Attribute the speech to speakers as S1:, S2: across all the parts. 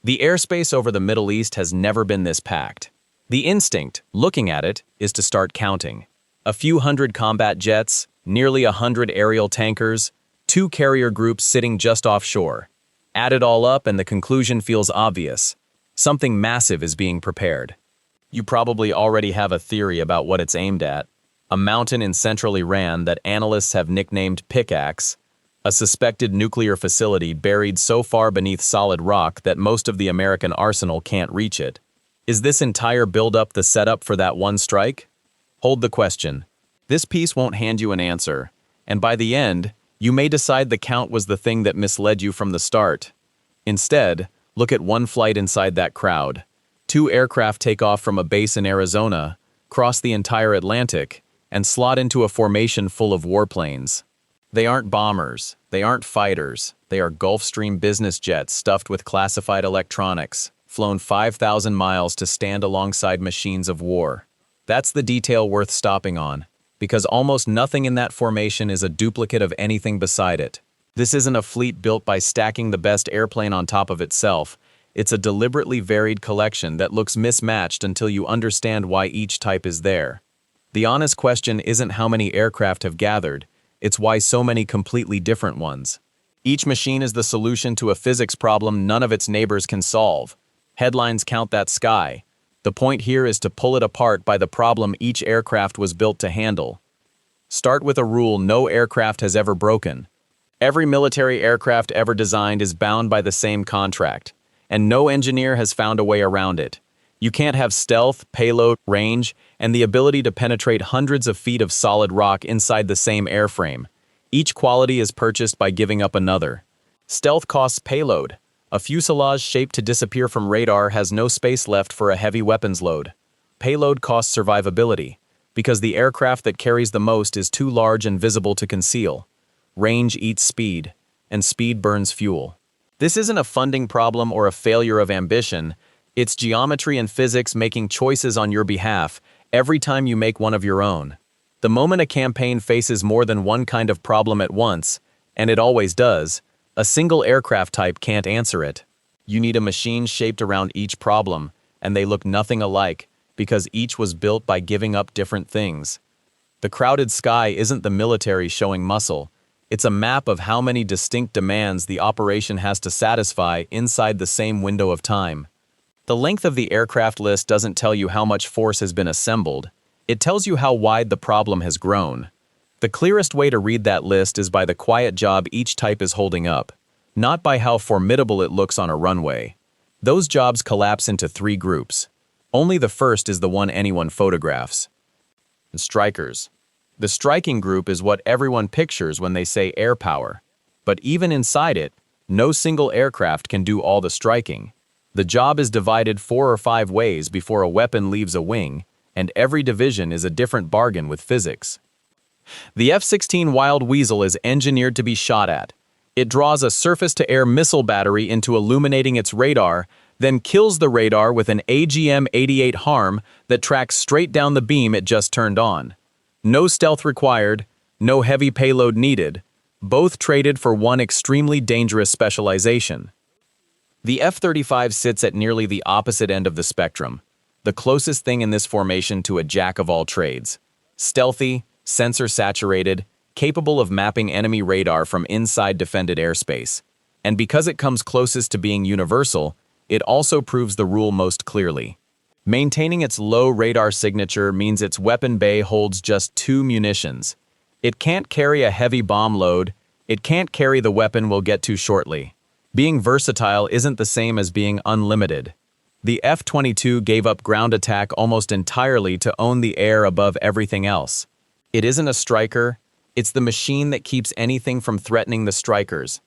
S1: The airspace over the Middle East has never been this packed. The instinct, looking at it, is to start counting. A few hundred combat jets, nearly 100 aerial tankers, 2 carrier groups sitting just offshore. Add it all up and the conclusion feels obvious. Something massive is being prepared. You probably already have a theory about what it's aimed at. A mountain in central Iran that analysts have nicknamed Pickaxe, a suspected nuclear facility buried so far beneath solid rock that most of the American arsenal can't reach it. Is this entire buildup the setup for that one strike? Hold the question. This piece won't hand you an answer, and by the end, you may decide the count was the thing that misled you from the start. Instead, look at one flight inside that crowd. 2 aircraft take off from a base in Arizona, cross the entire Atlantic, and slot into a formation full of warplanes. They aren't bombers, they aren't fighters, they are Gulfstream business jets stuffed with classified electronics, flown 5,000 miles to stand alongside machines of war. That's the detail worth stopping on, because almost nothing in that formation is a duplicate of anything beside it. This isn't a fleet built by stacking the best airplane on top of itself. It's a deliberately varied collection that looks mismatched until you understand why each type is there. The honest question isn't how many aircraft have gathered, it's why so many completely different ones. Each machine is the solution to a physics problem none of its neighbors can solve. Headlines count that sky. The point here is to pull it apart by the problem each aircraft was built to handle. Start with a rule no aircraft has ever broken. Every military aircraft ever designed is bound by the same contract, and no engineer has found a way around it. You can't have stealth, payload, range, and the ability to penetrate hundreds of feet of solid rock inside the same airframe. Each quality is purchased by giving up another. Stealth costs payload. A fuselage shaped to disappear from radar has no space left for a heavy weapons load. Payload costs survivability, because the aircraft that carries the most is too large and visible to conceal. Range eats speed, and speed burns fuel. This isn't a funding problem or a failure of ambition. It's geometry and physics making choices on your behalf every time you make one of your own. The moment a campaign faces more than one kind of problem at once, and it always does, a single aircraft type can't answer it. You need a machine shaped around each problem, and they look nothing alike because each was built by giving up different things. The crowded sky isn't the military showing muscle. It's a map of how many distinct demands the operation has to satisfy inside the same window of time. The length of the aircraft list doesn't tell you how much force has been assembled. It tells you how wide the problem has grown. The clearest way to read that list is by the quiet job each type is holding up, not by how formidable it looks on a runway. Those jobs collapse into 3 groups. Only the first is the one anyone photographs. Strikers. The striking group is what everyone pictures when they say air power. But even inside it, no single aircraft can do all the striking. The job is divided 4 or 5 ways before a weapon leaves a wing, and every division is a different bargain with physics. The F-16 Wild Weasel is engineered to be shot at. It draws a surface-to-air missile battery into illuminating its radar, then kills the radar with an AGM-88 HARM that tracks straight down the beam it just turned on. No stealth required, no heavy payload needed, both traded for one extremely dangerous specialization. The F-35 sits at nearly the opposite end of the spectrum, the closest thing in this formation to a jack of all trades. Stealthy, sensor-saturated, capable of mapping enemy radar from inside defended airspace. And because it comes closest to being universal, it also proves the rule most clearly. Maintaining its low radar signature means its weapon bay holds just 2 munitions. It can't carry a heavy bomb load, it can't carry the weapon we'll get to shortly. Being versatile isn't the same as being unlimited. The F-22 gave up ground attack almost entirely to own the air above everything else. It isn't a striker, it's the machine that keeps anything from threatening the strikers.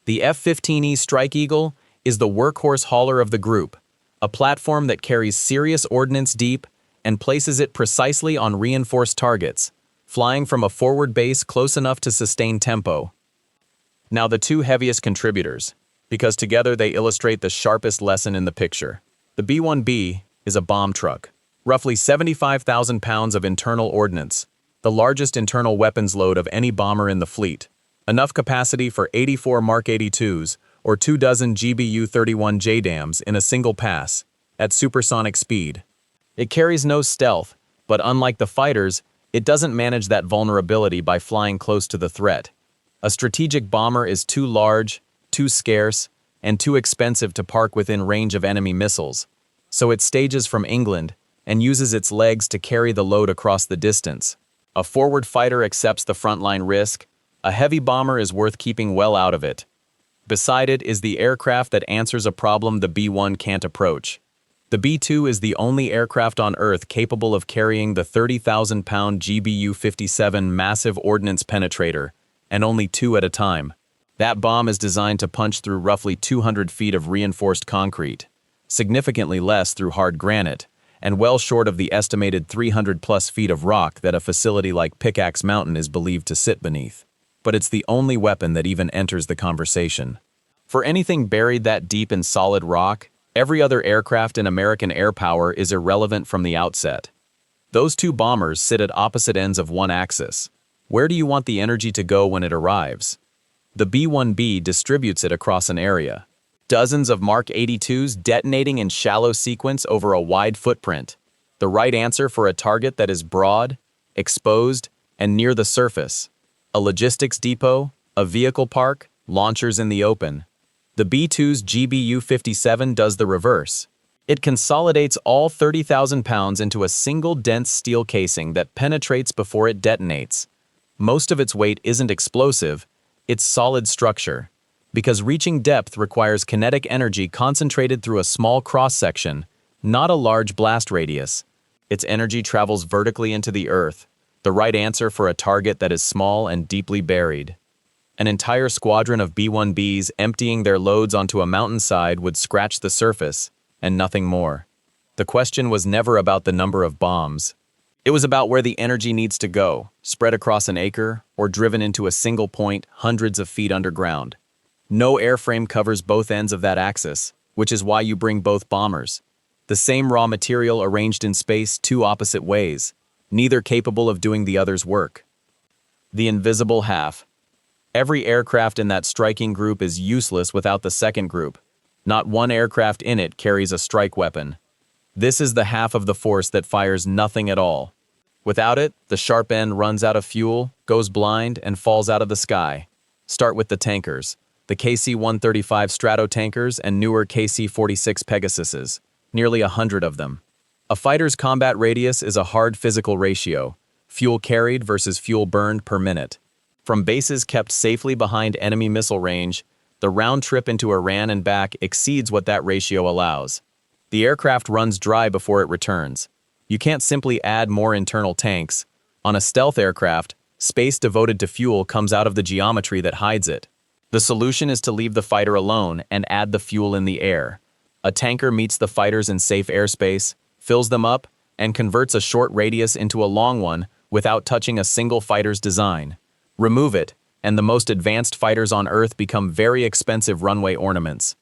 S1: The F-15E Strike Eagle is the workhorse hauler of the group, a platform that carries serious ordnance deep and places it precisely on reinforced targets, flying from a forward base close enough to sustain tempo. Now the 2 heaviest contributors, because together they illustrate the sharpest lesson in the picture. The B-1B is a bomb truck, roughly 75,000 pounds of internal ordnance, the largest internal weapons load of any bomber in the fleet, enough capacity for 84 Mark 82s, or 24 GBU-31 JDAMs in a single pass, at supersonic speed. It carries no stealth, but unlike the fighters, it doesn't manage that vulnerability by flying close to the threat. A strategic bomber is too large, too scarce, and too expensive to park within range of enemy missiles, so it stages from England and uses its legs to carry the load across the distance. A forward fighter accepts the frontline risk. A heavy bomber is worth keeping well out of it. Beside it is the aircraft that answers a problem the B-1 can't approach. The B-2 is the only aircraft on Earth capable of carrying the 30,000-pound GBU-57 massive ordnance penetrator, and only 2 at a time. That bomb is designed to punch through roughly 200 feet of reinforced concrete, significantly less through hard granite, and well short of the estimated 300-plus feet of rock that a facility like Pickaxe Mountain is believed to sit beneath. But it's the only weapon that even enters the conversation. For anything buried that deep in solid rock, every other aircraft in American air power is irrelevant from the outset. Those 2 bombers sit at opposite ends of one axis. Where do you want the energy to go when it arrives? The B-1B distributes it across an area. Dozens of Mark 82s detonating in shallow sequence over a wide footprint. The right answer for a target that is broad, exposed, and near the surface. A logistics depot, a vehicle park, launchers in the open. The B-2's GBU-57 does the reverse. It consolidates all 30,000 pounds into a single dense steel casing that penetrates before it detonates. Most of its weight isn't explosive, it's solid structure, because reaching depth requires kinetic energy concentrated through a small cross-section, not a large blast radius. Its energy travels vertically into the earth, the right answer for a target that is small and deeply buried. An entire squadron of B-1Bs emptying their loads onto a mountainside would scratch the surface, and nothing more. The question was never about the number of bombs. It was about where the energy needs to go, spread across an acre, or driven into a single point hundreds of feet underground. No airframe covers both ends of that axis, which is why you bring both bombers. The same raw material arranged in space 2 opposite ways, neither capable of doing the other's work. The invisible half. Every aircraft in that striking group is useless without the second group. Not one aircraft in it carries a strike weapon. This is the half of the force that fires nothing at all. Without it, the sharp end runs out of fuel, goes blind, and falls out of the sky. Start with the tankers, the KC-135 Stratotankers and newer KC-46 Pegasuses, nearly 100 of them. A fighter's combat radius is a hard physical ratio, fuel carried versus fuel burned per minute. From bases kept safely behind enemy missile range, the round trip into Iran and back exceeds what that ratio allows. The aircraft runs dry before it returns. You can't simply add more internal tanks. On a stealth aircraft, space devoted to fuel comes out of the geometry that hides it. The solution is to leave the fighter alone and add the fuel in the air. A tanker meets the fighters in safe airspace, fills them up, and converts a short radius into a long one without touching a single fighter's design. Remove it, and the most advanced fighters on Earth become very expensive runway ornaments.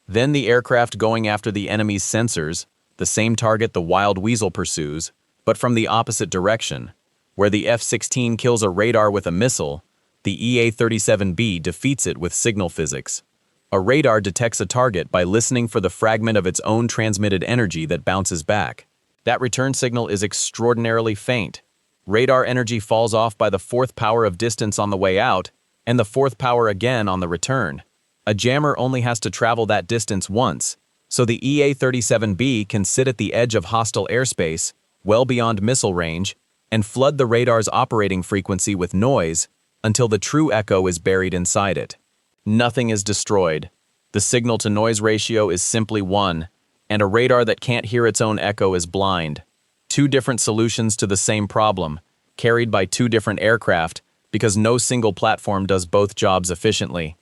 S1: Then the aircraft going after the enemy's sensors, the same target the wild weasel pursues, but from the opposite direction. Where the F-16 kills a radar with a missile, the EA-37B defeats it with signal physics. A radar detects a target by listening for the fragment of its own transmitted energy that bounces back. That return signal is extraordinarily faint. Radar energy falls off by the 4th power of distance on the way out, and the 4th power again on the return. A jammer only has to travel that distance once, so the EA-37B can sit at the edge of hostile airspace, well beyond missile range, and flood the radar's operating frequency with noise until the true echo is buried inside it. Nothing is destroyed. The signal-to-noise ratio is simply 1, and a radar that can't hear its own echo is blind. 2 different solutions to the same problem, carried by 2 different aircraft, because no single platform does both jobs efficiently.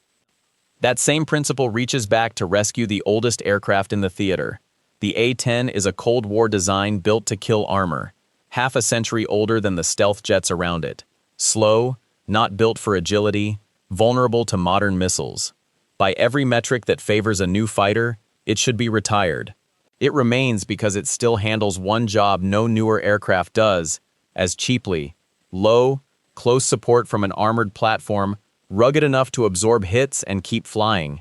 S1: That same principle reaches back to rescue the oldest aircraft in the theater. The A-10 is a Cold War design built to kill armor, half a century older than the stealth jets around it. Slow, not built for agility, vulnerable to modern missiles. By every metric that favors a new fighter, it should be retired. It remains because it still handles one job no newer aircraft does, as cheaply: low, close support from an armored platform, rugged enough to absorb hits and keep flying.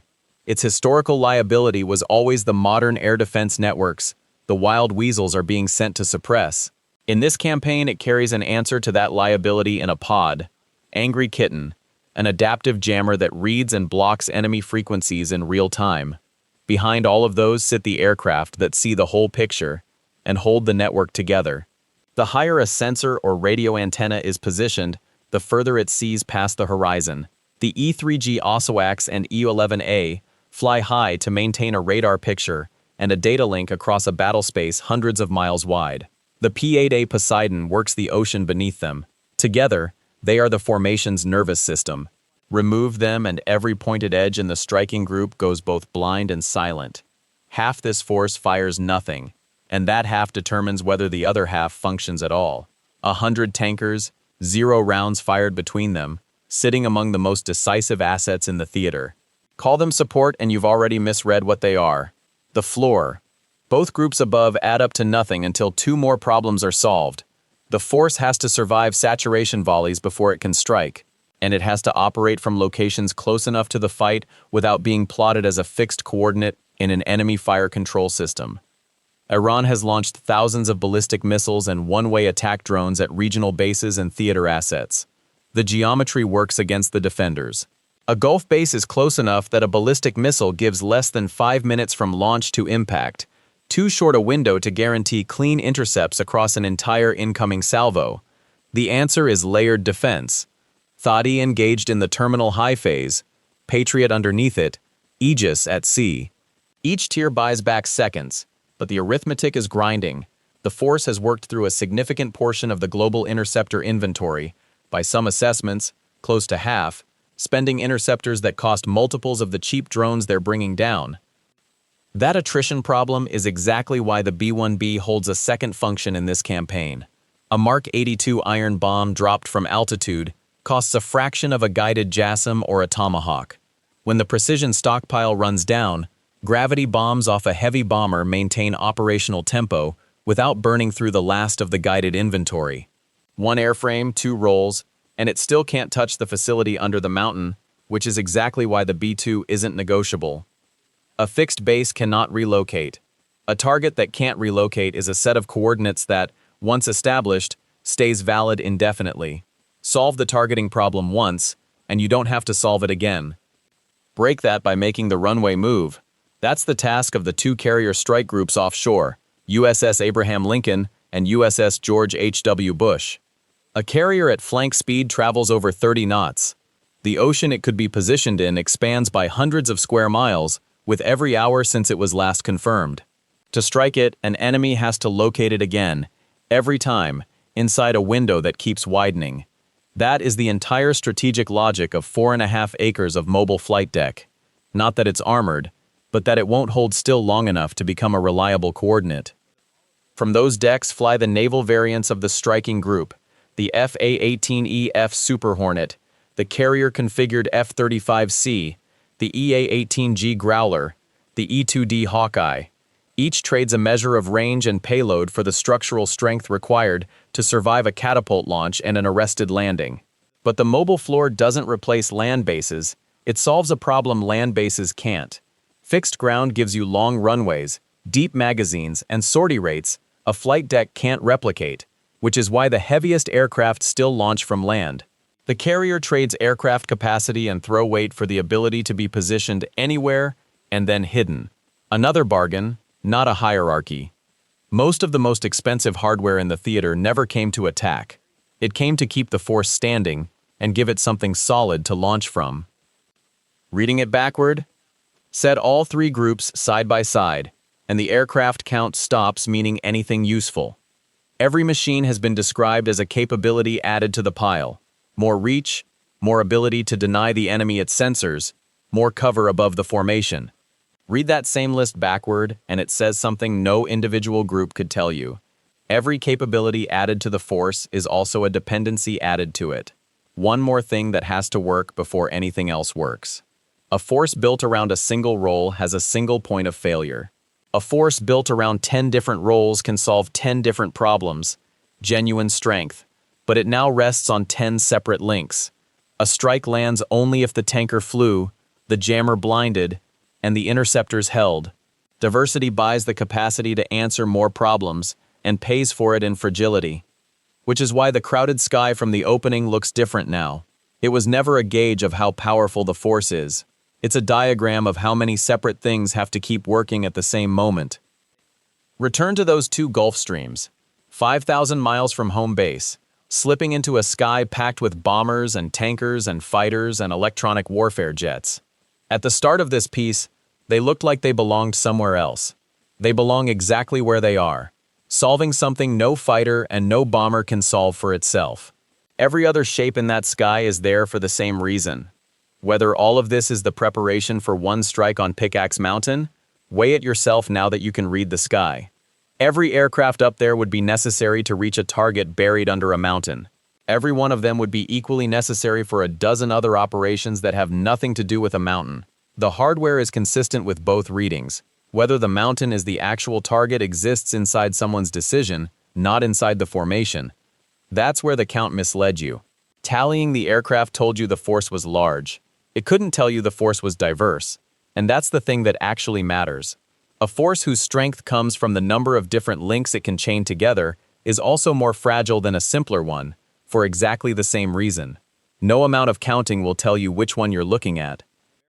S1: Its historical liability was always the modern air defense networks the wild weasels are being sent to suppress. In this campaign, it carries an answer to that liability in a pod. Angry Kitten, an adaptive jammer that reads and blocks enemy frequencies in real time. Behind all of those sit the aircraft that see the whole picture and hold the network together. The higher a sensor or radio antenna is positioned, the further it sees past the horizon. The E3G Osawax and E11A fly high to maintain a radar picture and a data link across a battle space hundreds of miles wide. The P-8A Poseidon works the ocean beneath them. Together, they are the formation's nervous system. Remove them and every pointed edge in the striking group goes both blind and silent. Half this force fires nothing, and that half determines whether the other half functions at all. 100 tankers, 0 rounds fired between them, sitting among the most decisive assets in the theater. Call them support and you've already misread what they are. The floor. Both groups above add up to nothing until 2 more problems are solved. The force has to survive saturation volleys before it can strike, and it has to operate from locations close enough to the fight without being plotted as a fixed coordinate in an enemy fire control system. Iran has launched thousands of ballistic missiles and one-way attack drones at regional bases and theater assets. The geometry works against the defenders. A Gulf base is close enough that a ballistic missile gives less than 5 minutes from launch to impact, too short a window to guarantee clean intercepts across an entire incoming salvo. The answer is layered defense. Thadi engaged in the terminal high phase, Patriot underneath it, Aegis at sea. Each tier buys back seconds, but the arithmetic is grinding. The force has worked through a significant portion of the global interceptor inventory, by some assessments, close to half, spending interceptors that cost multiples of the cheap drones they're bringing down. That attrition problem is exactly why the B-1B holds a second function in this campaign. A Mark 82 iron bomb dropped from altitude costs a fraction of a guided JASSM or a Tomahawk. When the precision stockpile runs down, gravity bombs off a heavy bomber maintain operational tempo without burning through the last of the guided inventory. 1 airframe, 2 rolls, and it still can't touch the facility under the mountain, which is exactly why the B-2 isn't negotiable. A fixed base cannot relocate. A target that can't relocate is a set of coordinates that, once established, stays valid indefinitely. Solve the targeting problem once, and you don't have to solve it again. Break that by making the runway move. That's the task of the 2 carrier strike groups offshore, USS Abraham Lincoln and USS George H.W. Bush. A carrier at flank speed travels over 30 knots. The ocean it could be positioned in expands by hundreds of square miles with every hour since it was last confirmed. To strike it, an enemy has to locate it again, every time, inside a window that keeps widening. That is the entire strategic logic of 4.5 acres of mobile flight deck. Not that it's armored, but that it won't hold still long enough to become a reliable coordinate. From those decks fly the naval variants of the striking group, the FA-18EF Super Hornet, the carrier-configured F-35C, the EA-18G Growler, the E-2D Hawkeye. Each trades a measure of range and payload for the structural strength required to survive a catapult launch and an arrested landing. But the mobile floor doesn't replace land bases, it solves a problem land bases can't. Fixed ground gives you long runways, deep magazines, and sortie rates a flight deck can't replicate, which is why the heaviest aircraft still launch from land. The carrier trades aircraft capacity and throw weight for the ability to be positioned anywhere and then hidden. Another bargain, not a hierarchy. Most of the most expensive hardware in the theater never came to attack. It came to keep the force standing and give it something solid to launch from. Reading it backward? Set all 3 groups side by side, and the aircraft count stops meaning anything useful. Every machine has been described as a capability added to the pile. More reach, more ability to deny the enemy its sensors, more cover above the formation. Read that same list backward, and it says something no individual group could tell you. Every capability added to the force is also a dependency added to it. One more thing that has to work before anything else works. A force built around a single role has a single point of failure. A force built around 10 different roles can solve 10 different problems. Genuine strength. But it now rests on 10 separate links. A strike lands only if the tanker flew, the jammer blinded, and the interceptors held. Diversity buys the capacity to answer more problems and pays for it in fragility. Which is why the crowded sky from the opening looks different now. It was never a gauge of how powerful the force is. It's a diagram of how many separate things have to keep working at the same moment. Return to those two Gulf Streams, 5,000 miles from home base, slipping into a sky packed with bombers and tankers and fighters and electronic warfare jets. At the start of this piece, they looked like they belonged somewhere else. They belong exactly where they are, solving something no fighter and no bomber can solve for itself. Every other shape in that sky is there for the same reason. Whether all of this is the preparation for one strike on Pickaxe Mountain, weigh it yourself now that you can read the sky. Every aircraft up there would be necessary to reach a target buried under a mountain. Every one of them would be equally necessary for a dozen other operations that have nothing to do with a mountain. The hardware is consistent with both readings. Whether the mountain is the actual target exists inside someone's decision, not inside the formation. That's where the count misled you. Tallying the aircraft told you the force was large. It couldn't tell you the force was diverse. And that's the thing that actually matters. A force whose strength comes from the number of different links it can chain together is also more fragile than a simpler one, for exactly the same reason. No amount of counting will tell you which one you're looking at.